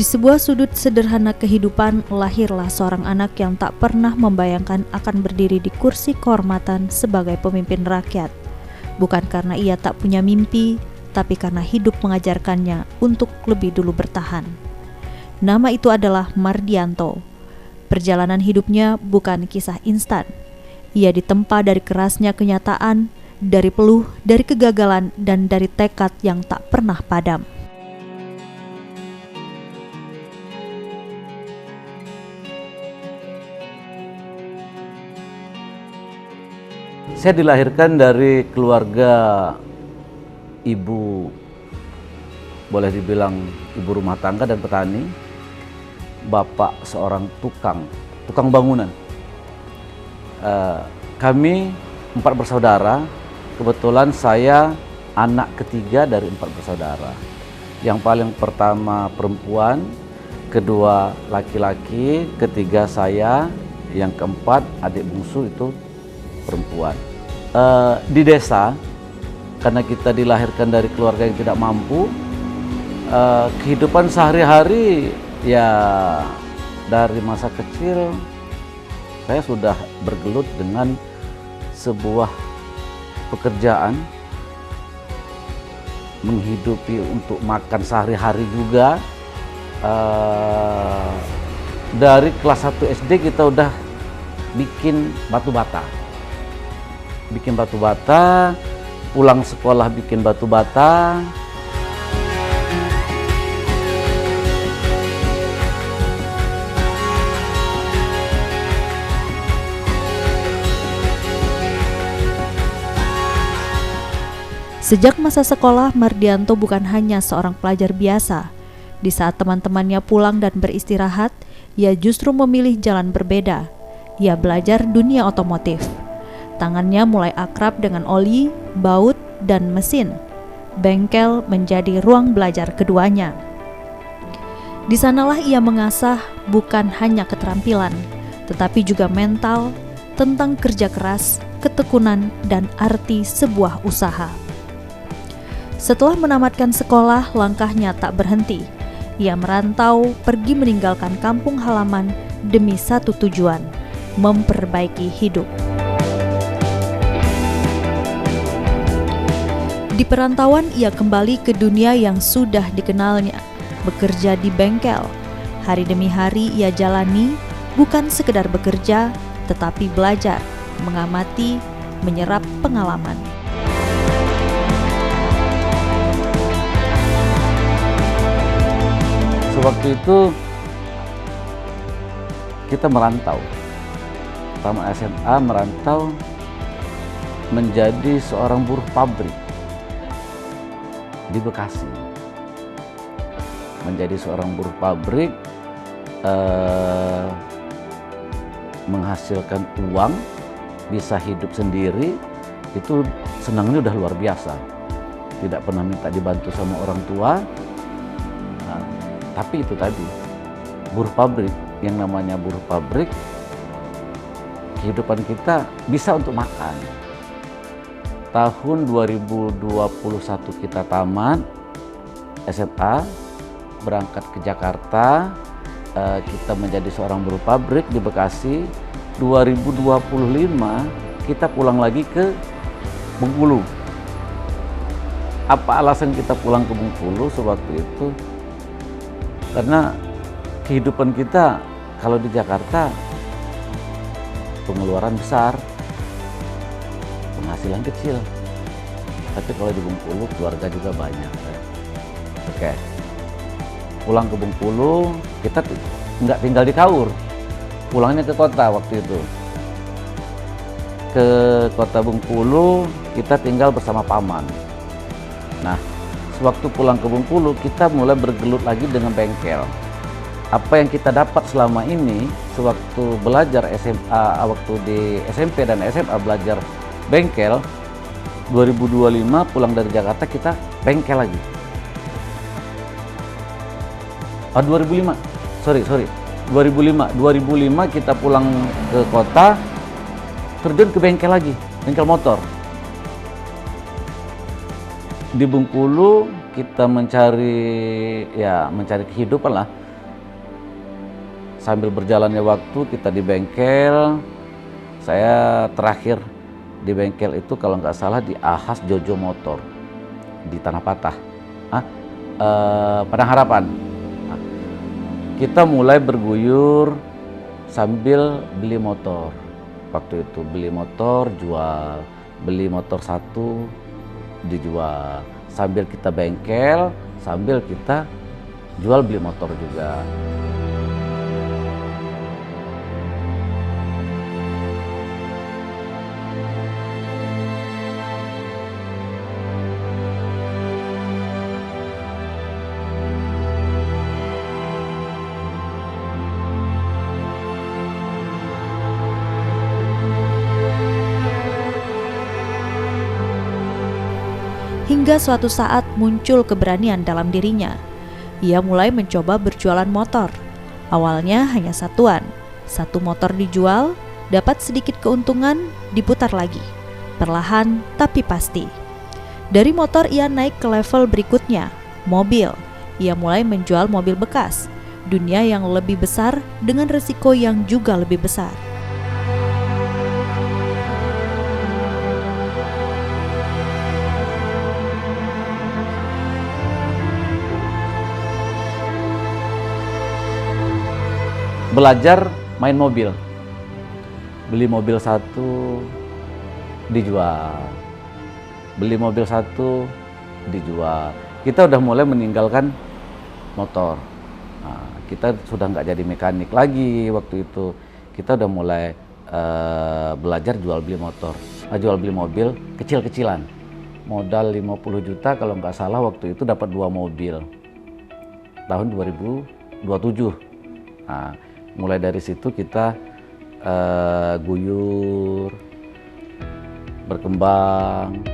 Di sebuah sudut sederhana kehidupan, lahirlah seorang anak yang tak pernah membayangkan akan berdiri di kursi kehormatan sebagai pemimpin rakyat. Bukan karena ia tak punya mimpi, tapi karena hidup mengajarkannya untuk lebih dulu bertahan. Nama itu adalah Mardianto. Perjalanan hidupnya bukan kisah instan. Ia ditempa dari kerasnya kenyataan, dari peluh, dari kegagalan, dan dari tekad yang tak pernah padam. Saya dilahirkan dari keluarga ibu, boleh dibilang ibu rumah tangga dan petani. Bapak seorang tukang bangunan. Kami 4 bersaudara, kebetulan saya anak ketiga dari 4 bersaudara. Yang paling pertama perempuan, kedua laki-laki, ketiga saya, yang keempat adik bungsu itu perempuan. Di desa, karena kita dilahirkan dari keluarga yang tidak mampu, kehidupan sehari-hari ya dari masa kecil saya sudah bergelut dengan sebuah pekerjaan, menghidupi untuk makan sehari-hari juga. Dari kelas 1 SD kita udah bikin batu bata, pulang sekolah bikin batu bata. Sejak masa sekolah, Mardianto bukan hanya seorang pelajar biasa. Di saat teman-temannya pulang dan beristirahat, ia justru memilih jalan berbeda. Ia belajar dunia otomotif. Tangannya mulai akrab dengan oli, baut, dan mesin. Bengkel menjadi ruang belajar keduanya. Di sanalah ia mengasah bukan hanya keterampilan, tetapi juga mental tentang kerja keras, ketekunan, dan arti sebuah usaha. Setelah menamatkan sekolah, langkahnya tak berhenti. Ia merantau, pergi meninggalkan kampung halaman demi satu tujuan, memperbaiki hidup. Di perantauan, ia kembali ke dunia yang sudah dikenalnya, bekerja di bengkel. Hari demi hari ia jalani, bukan sekedar bekerja, tetapi belajar, mengamati, menyerap pengalaman. Waktu itu kita merantau, pertama SMA merantau menjadi seorang buruh pabrik di Bekasi. Menjadi seorang buruh pabrik, menghasilkan uang, bisa hidup sendiri, itu senangnya udah luar biasa. Tidak pernah minta dibantu sama orang tua. Tapi itu tadi, buruh pabrik, yang namanya buruh pabrik, kehidupan kita bisa untuk makan. Tahun 2021 kita tamat SMA, berangkat ke Jakarta, kita menjadi seorang buruh pabrik di Bekasi. 2025 kita pulang lagi ke Bengkulu. Apa alasan kita pulang ke Bengkulu sewaktu itu? Karena kehidupan kita kalau di Jakarta pengeluaran besar, penghasilan kecil. Tapi kalau di Bengkulu keluarga juga banyak. Oke. Pulang ke Bengkulu, kita nggak tinggal di Kaur. Pulangnya ke kota waktu itu. Ke kota Bengkulu, kita tinggal bersama paman. Nah, waktu pulang ke Bengkulu, kita mulai bergelut lagi dengan bengkel. Apa yang kita dapat selama ini, sewaktu belajar SMA, waktu di SMP dan SMA belajar bengkel, 2025 pulang dari Jakarta kita bengkel lagi. 2005 kita pulang ke kota, terjun ke bengkel lagi, bengkel motor. Di Bengkulu kita mencari kehidupan lah. sambil berjalannya waktu kita di bengkel. Saya terakhir di bengkel itu kalau nggak salah di Ahas Jojo Motor di Tanah Patah, Padang Harapan. Nah, kita mulai berguyur sambil beli motor. Waktu itu beli motor, jual, beli motor satu, dijual. Sambil kita bengkel, sambil kita jual beli motor juga. Hingga suatu saat muncul keberanian dalam dirinya. Ia mulai mencoba berjualan motor. Awalnya hanya satuan. Satu motor dijual, dapat sedikit keuntungan, diputar lagi. Perlahan tapi pasti. Dari motor ia naik ke level berikutnya, mobil. Ia mulai menjual mobil bekas. Dunia yang lebih besar dengan resiko yang juga lebih besar. Belajar main mobil, beli mobil satu dijual, beli mobil satu dijual. Kita udah mulai meninggalkan motor. Nah, kita sudah nggak jadi mekanik lagi waktu itu. Kita udah mulai belajar jual beli motor, jual beli mobil kecil-kecilan. Modal 50 juta kalau nggak salah waktu itu dapat 2 mobil. Tahun 2027. Nah, mulai dari situ kita guyur, berkembang.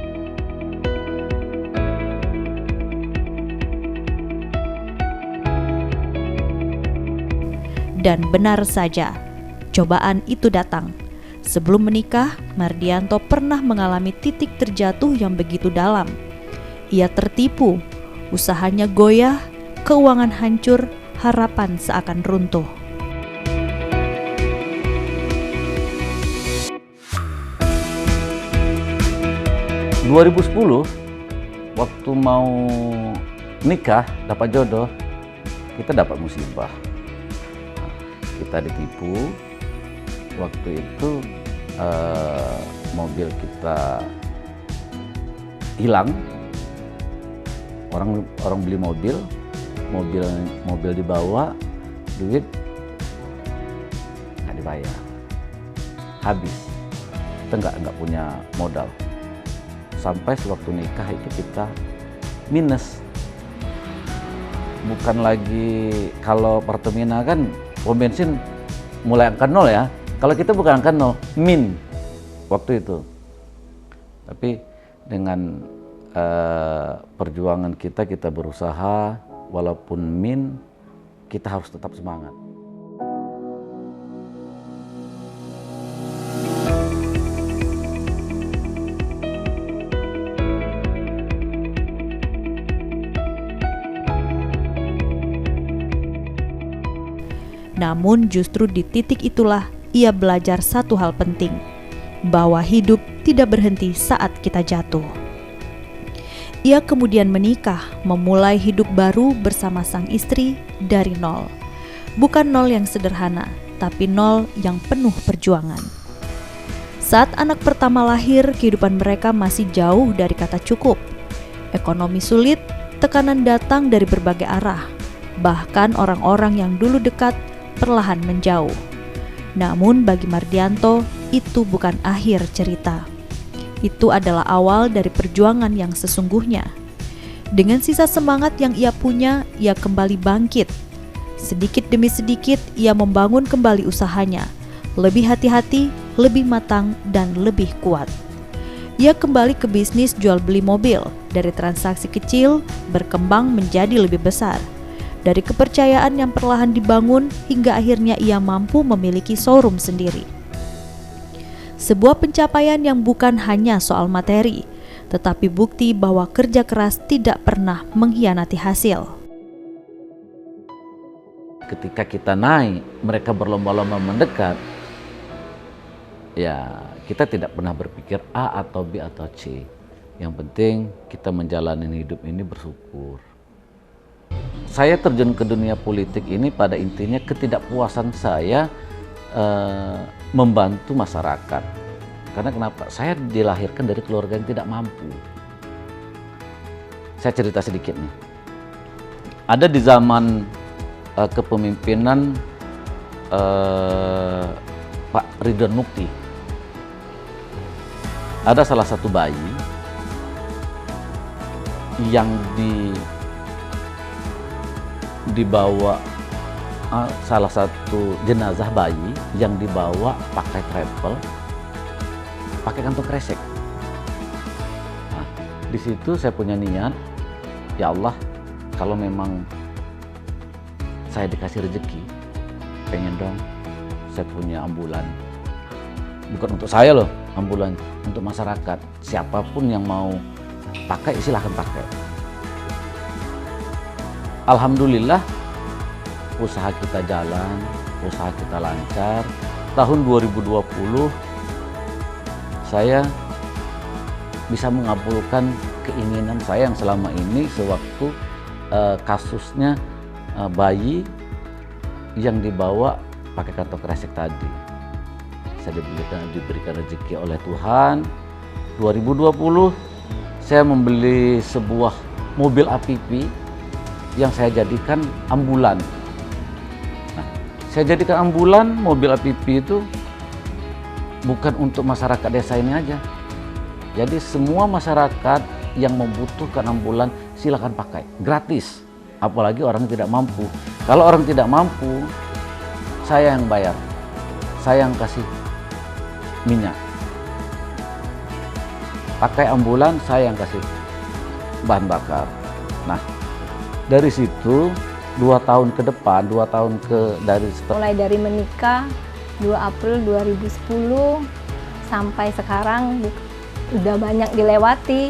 Dan benar saja, cobaan itu datang. Sebelum menikah, Mardianto pernah mengalami titik terjatuh yang begitu dalam. Ia tertipu, usahanya goyah, keuangan hancur, harapan seakan runtuh. 2010 waktu mau nikah dapat jodoh, kita dapat musibah. Nah, kita ditipu. Waktu itu mobil kita hilang. Orang beli mobil dibawa, duit nggak dibayar, habis. Kita nggak punya modal. Sampai sewaktu nikah itu kita minus. Bukan lagi kalau Pertamina kan pom bensin mulai angka 0 ya. Kalau kita bukan angka 0, min waktu itu. Tapi dengan perjuangan kita berusaha, walaupun min, kita harus tetap semangat. Namun justru di titik itulah ia belajar satu hal penting, bahwa hidup tidak berhenti saat kita jatuh. Ia kemudian menikah, memulai hidup baru bersama sang istri dari nol. Bukan nol yang sederhana, tapi nol yang penuh perjuangan. Saat anak pertama lahir, kehidupan mereka masih jauh dari kata cukup. Ekonomi sulit, tekanan datang dari berbagai arah. Bahkan orang-orang yang dulu dekat perlahan menjauh. Namun bagi Mardianto, itu bukan akhir cerita. Itu adalah awal dari perjuangan yang sesungguhnya. Dengan sisa semangat yang ia punya, ia kembali bangkit. Sedikit demi sedikit, ia membangun kembali usahanya. Lebih hati-hati, lebih matang, dan lebih kuat. Ia kembali ke bisnis jual beli mobil. Dari transaksi kecil, berkembang menjadi lebih besar. Dari kepercayaan yang perlahan dibangun hingga akhirnya ia mampu memiliki showroom sendiri. Sebuah pencapaian yang bukan hanya soal materi, tetapi bukti bahwa kerja keras tidak pernah mengkhianati hasil. ketika kita naik, mereka berlomba-lomba mendekat, ya kita tidak pernah berpikir A atau B atau C. Yang penting kita menjalani hidup ini bersyukur. Saya terjun ke dunia politik ini pada intinya ketidakpuasan saya membantu masyarakat. Karena kenapa? Saya dilahirkan dari keluarga yang tidak mampu. Saya cerita sedikit nih. Ada di zaman kepemimpinan Pak Ridwan Mukti, ada salah satu bayi yang dibawa, salah satu jenazah bayi yang dibawa pakai travel, pakai kantong kresek. Nah, di situ saya punya niat, ya Allah, kalau memang saya dikasih rezeki, pengen dong saya punya ambulan. Bukan untuk saya loh, ambulan untuk masyarakat. Siapapun yang mau pakai silahkan pakai. Alhamdulillah usaha kita jalan, usaha kita lancar. Tahun 2020 saya bisa mengabulkan keinginan saya yang selama ini sewaktu kasusnya bayi yang dibawa pakai kantong kresek tadi. Saya diberikan rezeki oleh Tuhan. 2020 saya membeli sebuah mobil APV yang saya jadikan ambulan. Nah, saya jadikan ambulan mobil APV itu bukan untuk masyarakat desa ini aja. Jadi semua masyarakat yang membutuhkan ambulan silakan pakai, gratis. Apalagi orang yang tidak mampu. Kalau orang tidak mampu, saya yang bayar, saya yang kasih minyak. Pakai ambulan, saya yang kasih bahan bakar. Nah, dari situ 2 tahun ke depan, 2 tahun mulai dari menikah 2 April 2010 sampai sekarang udah banyak dilewati.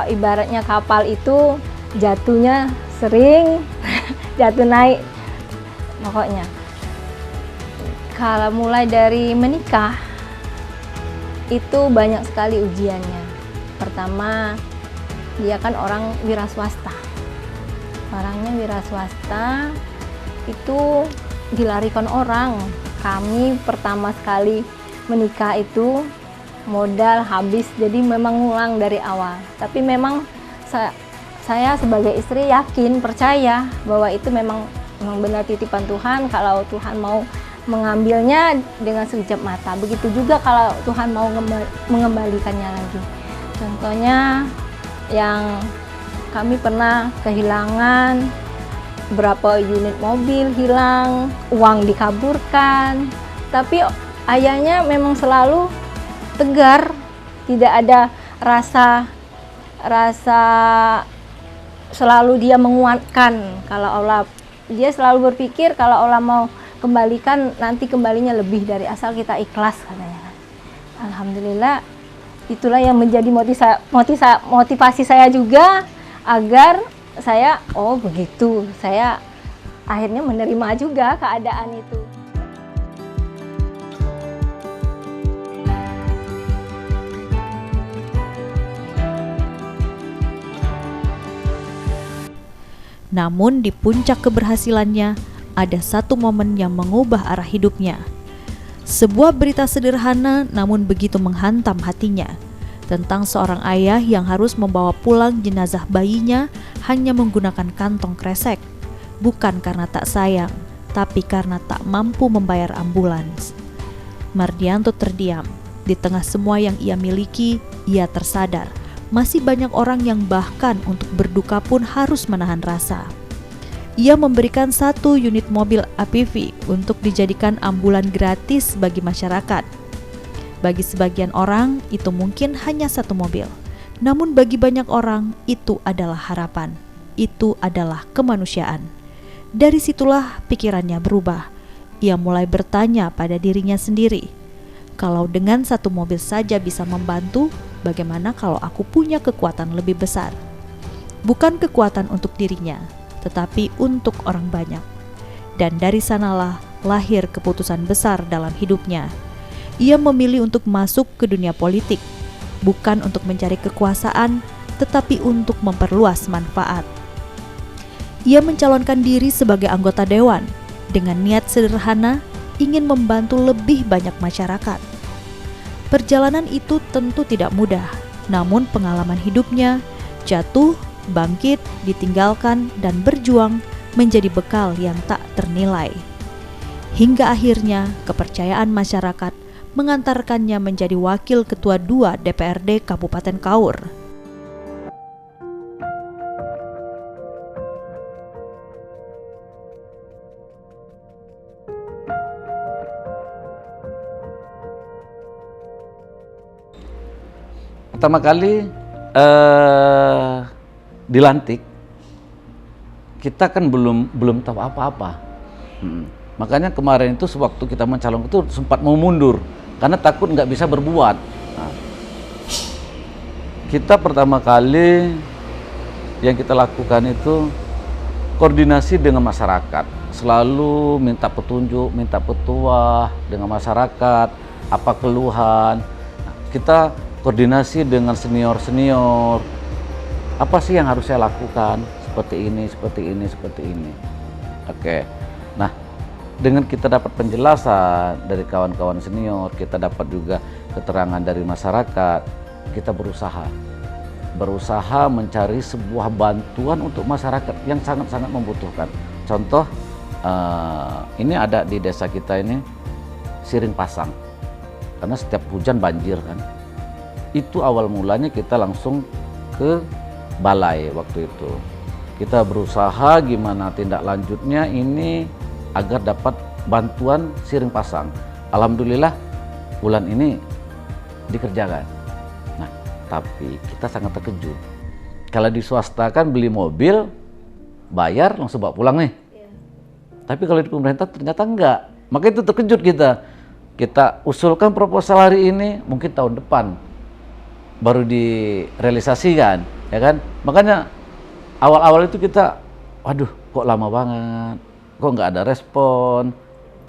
Ibaratnya kapal itu jatuhnya sering, jatuh naik pokoknya. Kalau mulai dari menikah itu banyak sekali ujiannya. Pertama, dia kan orang wira swasta. Orangnya wira swasta itu dilarikan orang. Kami pertama sekali menikah itu modal habis, jadi memang ngulang dari awal. Tapi memang saya sebagai istri yakin, percaya bahwa itu memang benar titipan Tuhan. Kalau Tuhan mau mengambilnya dengan sekejap mata, begitu juga kalau Tuhan mau mengembalikannya lagi. Contohnya yang kami pernah kehilangan berapa unit mobil hilang, uang dikaburkan, tapi ayahnya memang selalu tegar, tidak ada rasa selalu dia menguatkan. Kalau Allah, dia selalu berpikir kalau Allah mau kembalikan, nanti kembalinya lebih dari asal kita ikhlas, katanya. Alhamdulillah, itulah yang menjadi motivasi saya juga, agar saya, oh begitu, saya akhirnya menerima juga keadaan itu. Namun di puncak keberhasilannya, ada satu momen yang mengubah arah hidupnya. Sebuah berita sederhana namun begitu menghantam hatinya, tentang seorang ayah yang harus membawa pulang jenazah bayinya hanya menggunakan kantong kresek. Bukan karena tak sayang, tapi karena tak mampu membayar ambulans. Mardianto terdiam. Di tengah semua yang ia miliki, ia tersadar masih banyak orang yang bahkan untuk berduka pun harus menahan rasa. Ia memberikan 1 unit mobil APV untuk dijadikan ambulan gratis bagi masyarakat. Bagi sebagian orang itu mungkin hanya 1 mobil, namun bagi banyak orang itu adalah harapan, itu adalah kemanusiaan. Dari situlah pikirannya berubah. Ia mulai bertanya pada dirinya sendiri, kalau dengan 1 mobil saja bisa membantu, bagaimana kalau aku punya kekuatan lebih besar? Bukan kekuatan untuk dirinya, tetapi untuk orang banyak. Dan dari sanalah lahir keputusan besar dalam hidupnya. Ia memilih untuk masuk ke dunia politik, bukan untuk mencari kekuasaan, tetapi untuk memperluas manfaat. Ia mencalonkan diri sebagai anggota dewan dengan niat sederhana ingin membantu lebih banyak masyarakat. Perjalanan itu tentu tidak mudah, namun pengalaman hidupnya, jatuh, bangkit, ditinggalkan, dan berjuang menjadi bekal yang tak ternilai. Hingga akhirnya kepercayaan masyarakat mengantarkannya menjadi wakil ketua 2 DPRD Kabupaten Kaur. Pertama kali dilantik, kita kan belum tahu apa-apa. Makanya kemarin itu sewaktu kita mencalon itu sempat mau mundur karena takut nggak bisa berbuat. Nah, kita pertama kali yang kita lakukan itu koordinasi dengan masyarakat, selalu minta petunjuk, minta petuah dengan masyarakat, apa keluhan. Nah, kita koordinasi dengan senior-senior, apa sih yang harus saya lakukan, seperti ini, seperti ini, seperti ini. Oke, nah dengan kita dapat penjelasan dari kawan-kawan senior, kita dapat juga keterangan dari masyarakat, kita berusaha mencari sebuah bantuan untuk masyarakat yang sangat-sangat membutuhkan. Contoh, ini ada di desa kita ini, Siring Pasang, karena setiap hujan banjir kan. Itu awal mulanya kita langsung ke balai waktu itu. Kita berusaha gimana tindak lanjutnya ini agar dapat bantuan Siring Pasang. Alhamdulillah bulan ini dikerjakan. Nah, tapi kita sangat terkejut. Kalau di swasta kan beli mobil, bayar langsung bawa pulang nih. Tapi kalau di pemerintah ternyata enggak. Maka itu terkejut kita. Kita usulkan proposal hari ini, mungkin tahun depan baru direalisasikan, ya kan? Makanya awal-awal itu kita, waduh, kok lama banget, kok nggak ada respon.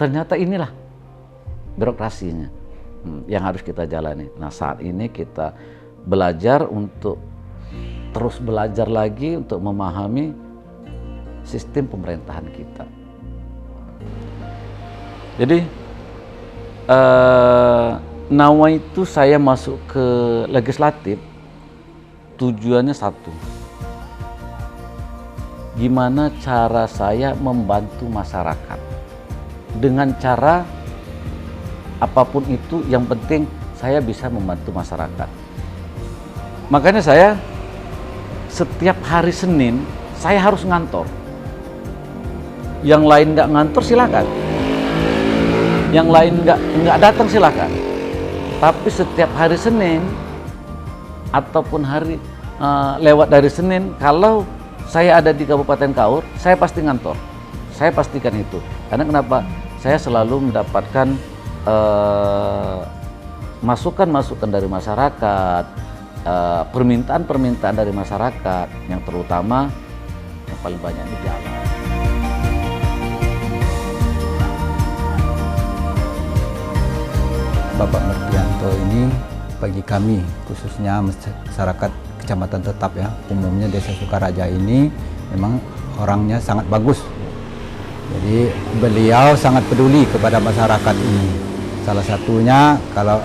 Ternyata inilah birokrasinya yang harus kita jalani. Nah, saat ini kita belajar untuk terus belajar lagi untuk memahami sistem pemerintahan kita. Jadi Nawa itu saya masuk ke legislatif tujuannya satu, gimana cara saya membantu masyarakat dengan cara apapun itu, yang penting saya bisa membantu masyarakat. Makanya saya setiap hari Senin saya harus ngantor. Yang lain nggak ngantor silakan, yang lain nggak datang silakan. Tapi setiap hari Senin ataupun hari lewat dari Senin, kalau saya ada di Kabupaten Kaur, saya pasti ngantor. Saya pastikan itu. Karena kenapa? Saya selalu mendapatkan masukan-masukan dari masyarakat, permintaan-permintaan dari masyarakat, yang terutama yang paling banyak di jalan. Bapak Mardianto ini bagi kami, khususnya masyarakat Kecamatan Tetap ya, umumnya Desa Sukaraja ini memang orangnya sangat bagus. Jadi beliau sangat peduli kepada masyarakat ini. Salah satunya kalau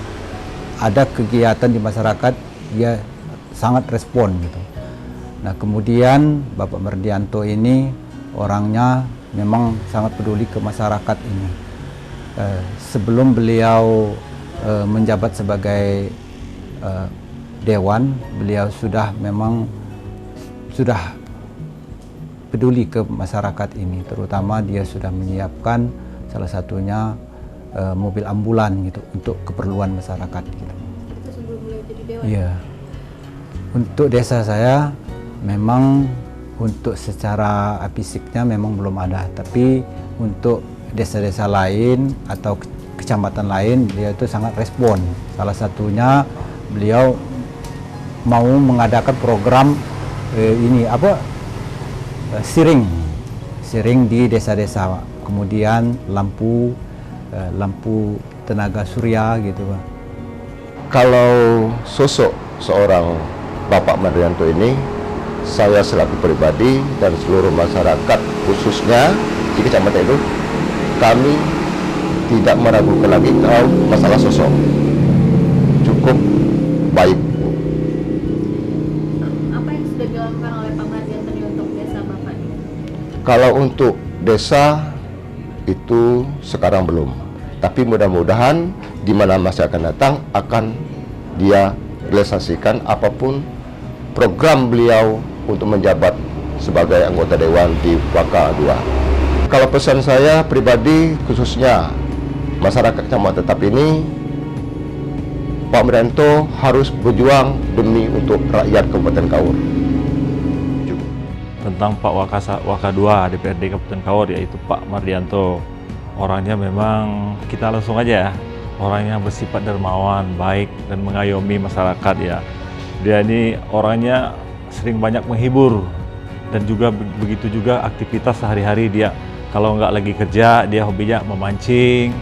ada kegiatan di masyarakat, dia sangat respon gitu. Nah, kemudian Bapak Mardianto ini orangnya memang sangat peduli ke masyarakat ini. Sebelum beliau menjabat sebagai dewan, beliau memang sudah peduli ke masyarakat ini, terutama dia sudah menyiapkan salah satunya mobil ambulan gitu untuk keperluan masyarakat gitu. Itu sebelum beliau jadi dewan? Iya. Untuk desa saya memang untuk secara fisiknya memang belum ada, tapi untuk desa-desa lain atau kecamatan lain beliau itu sangat respon. Salah satunya beliau mau mengadakan program siring sering di desa-desa. Kemudian lampu tenaga surya gitu Pak. Kalau sosok seorang Bapak Mardianto ini, saya selaku pribadi dan seluruh masyarakat khususnya di kecamatan itu, kami tidak meragukan lagi kalau masalah sosok. Cukup baik. Apa yang sudah dilakukan oleh Pak Mardianto untuk desa Bapak ini? Kalau untuk desa itu sekarang belum, tapi mudah-mudahan di mana masa akan datang akan dia realisasikan apapun program beliau untuk menjabat sebagai anggota dewan di Waka 2. Kalau pesan saya pribadi khususnya masyarakat Kecamatan Tetap ini, Pak Mardianto harus berjuang demi untuk rakyat Kabupaten Kaur. Tentang Pak Waka 2 DPRD Kabupaten Kaur, yaitu Pak Mardianto. Orangnya memang kita langsung aja ya, orangnya bersifat dermawan, baik dan mengayomi masyarakat ya. Dia ini orangnya sering banyak menghibur dan juga begitu juga aktivitas sehari-hari dia. Kalau nggak lagi kerja, dia hobinya memancing,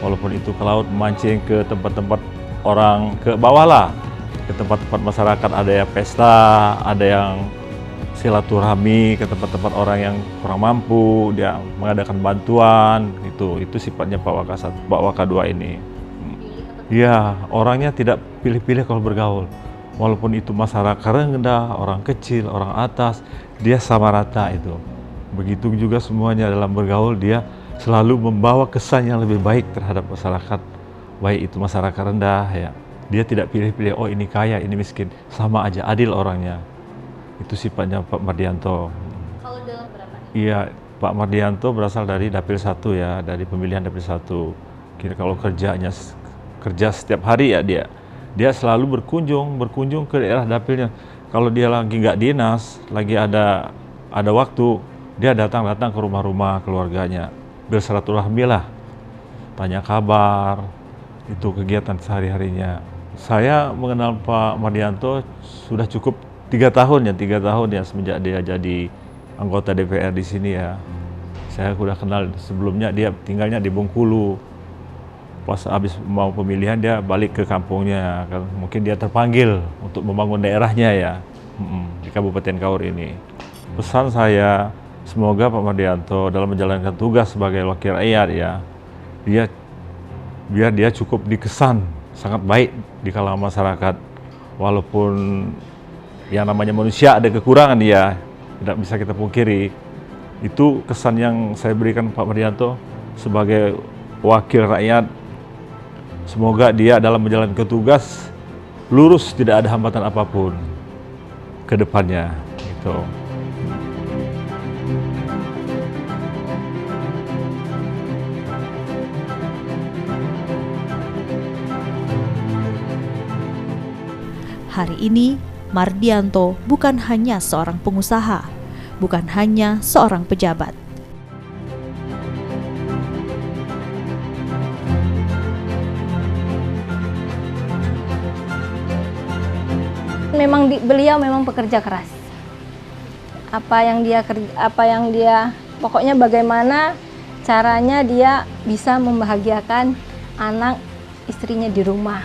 walaupun itu ke laut, memancing ke tempat-tempat orang ke bawah lah, ke tempat-tempat masyarakat, ada yang pesta, ada yang silaturahmi ke tempat-tempat orang yang kurang mampu, dia mengadakan bantuan gitu. Itu sifatnya Pak Waka 2 ini. Iya, orangnya tidak pilih-pilih kalau bergaul. Walaupun itu masyarakat rendah, orang kecil, orang atas, dia sama rata itu. Begitu juga semuanya dalam bergaul, dia selalu membawa kesan yang lebih baik terhadap masyarakat, baik itu masyarakat rendah ya. Dia tidak pilih-pilih, oh ini kaya, ini miskin, sama aja, adil orangnya. Itu sifatnya Pak Mardianto. Kalau dalam berapa? Iya, Pak Mardianto berasal dari Dapil 1 ya, dari pemilihan Dapil 1. Kira kalau kerja setiap hari ya dia selalu berkunjung ke daerah dapilnya. Kalau dia lagi nggak dinas, lagi ada waktu, dia datang ke rumah-rumah keluarganya, bersilaturahmi lah, tanya kabar, itu kegiatan sehari-harinya. Saya mengenal Pak Mardianto sudah cukup 3 tahun ya semenjak dia jadi anggota DPR di sini ya. Saya sudah kenal sebelumnya, dia tinggalnya di Bengkulu. Pas habis mau pemilihan dia balik ke kampungnya, mungkin dia terpanggil untuk membangun daerahnya ya di Kabupaten Kaur ini. Pesan saya, semoga Pak Mardianto dalam menjalankan tugas sebagai wakil rakyat ya, biar dia cukup dikesan sangat baik di kalangan masyarakat. Walaupun yang namanya manusia ada kekurangan ya, tidak bisa kita pungkiri. Itu kesan yang saya berikan Pak Mardianto sebagai wakil rakyat. Semoga dia dalam menjalankan tugas lurus, tidak ada hambatan apapun ke depannya gitu. Hari ini, Mardianto bukan hanya seorang pengusaha, bukan hanya seorang pejabat. Beliau memang pekerja keras. Apa yang dia pokoknya bagaimana caranya dia bisa membahagiakan anak istrinya di rumah.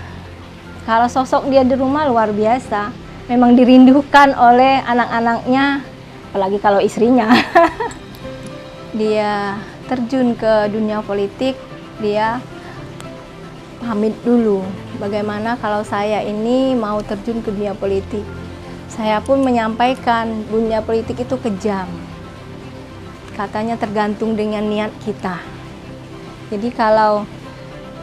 Kalau sosok dia di rumah luar biasa, memang dirindukan oleh anak-anaknya, apalagi kalau istrinya. Dia terjun ke dunia politik, dia pamit dulu. Bagaimana kalau saya ini mau terjun ke dunia politik? Saya pun menyampaikan dunia politik itu kejam. Katanya tergantung dengan niat kita. Jadi kalau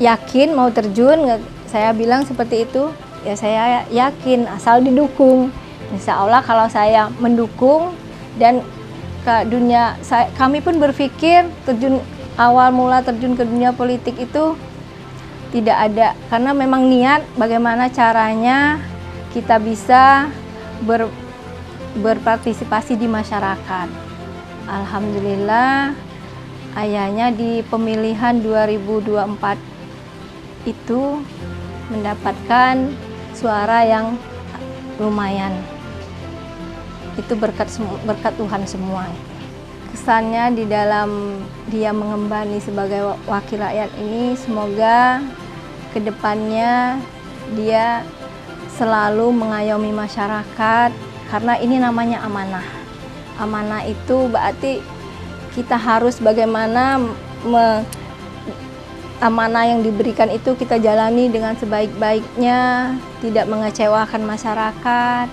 yakin mau terjun, saya bilang seperti itu, ya saya yakin asal didukung. Insya Allah kalau saya mendukung dan ke dunia, kami pun berpikir awal mula terjun ke dunia politik itu tidak ada, karena memang niat bagaimana caranya kita bisa berpartisipasi di masyarakat. Alhamdulillah, ayahnya di pemilihan 2024 itu mendapatkan suara yang lumayan. Itu berkat Tuhan semua. kesannya di dalam dia mengembani sebagai wakil rakyat ini, semoga kedepannya dia selalu mengayomi masyarakat, karena ini namanya amanah. Amanah itu berarti kita harus bagaimana amanah yang diberikan itu kita jalani dengan sebaik-baiknya, tidak mengecewakan masyarakat.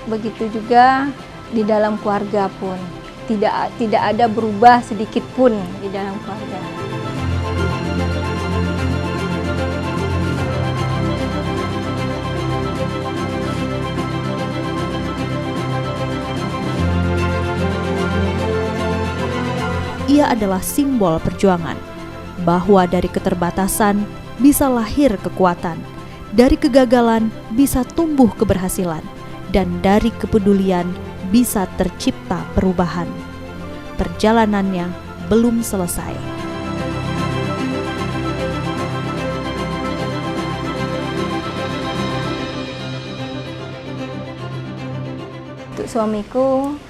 Begitu juga di dalam keluarga pun. Tidak ada berubah sedikit pun di dalam keluarga. Ia adalah simbol perjuangan, bahwa dari keterbatasan bisa lahir kekuatan, dari kegagalan bisa tumbuh keberhasilan, dan dari kepedulian bisa tercipta perubahan. Perjalanannya belum selesai. Untuk suamiku,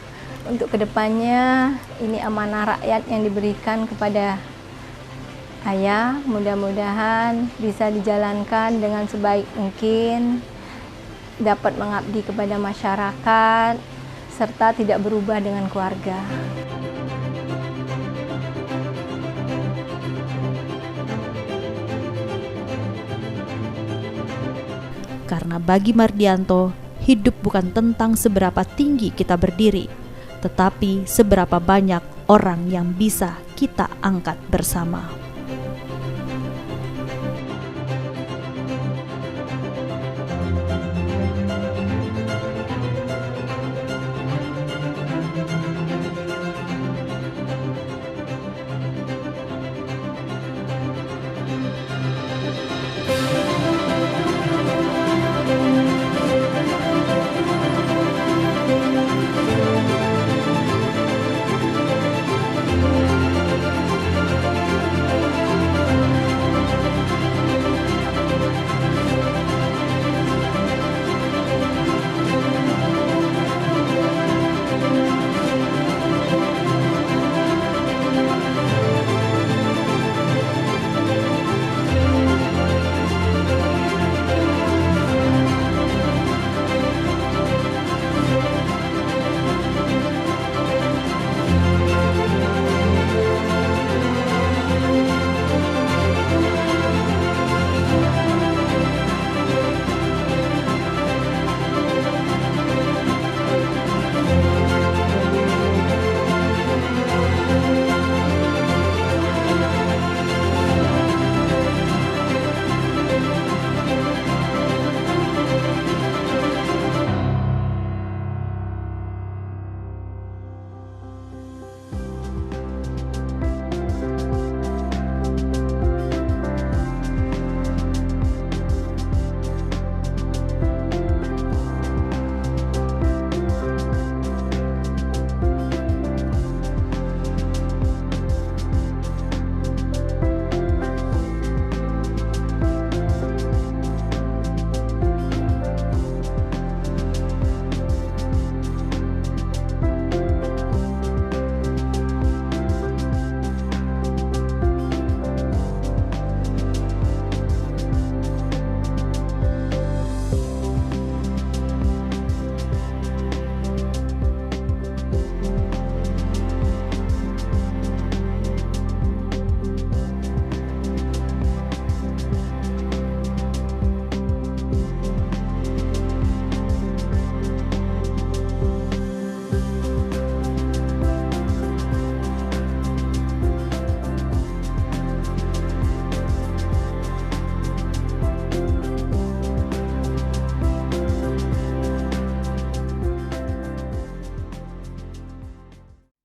untuk kedepannya ini amanah rakyat yang diberikan kepada ayah, mudah-mudahan bisa dijalankan dengan sebaik mungkin, dapat mengabdi kepada masyarakat, serta tidak berubah dengan keluarga. Karena bagi Mardianto, hidup bukan tentang seberapa tinggi kita berdiri, tetapi seberapa banyak orang yang bisa kita angkat bersama.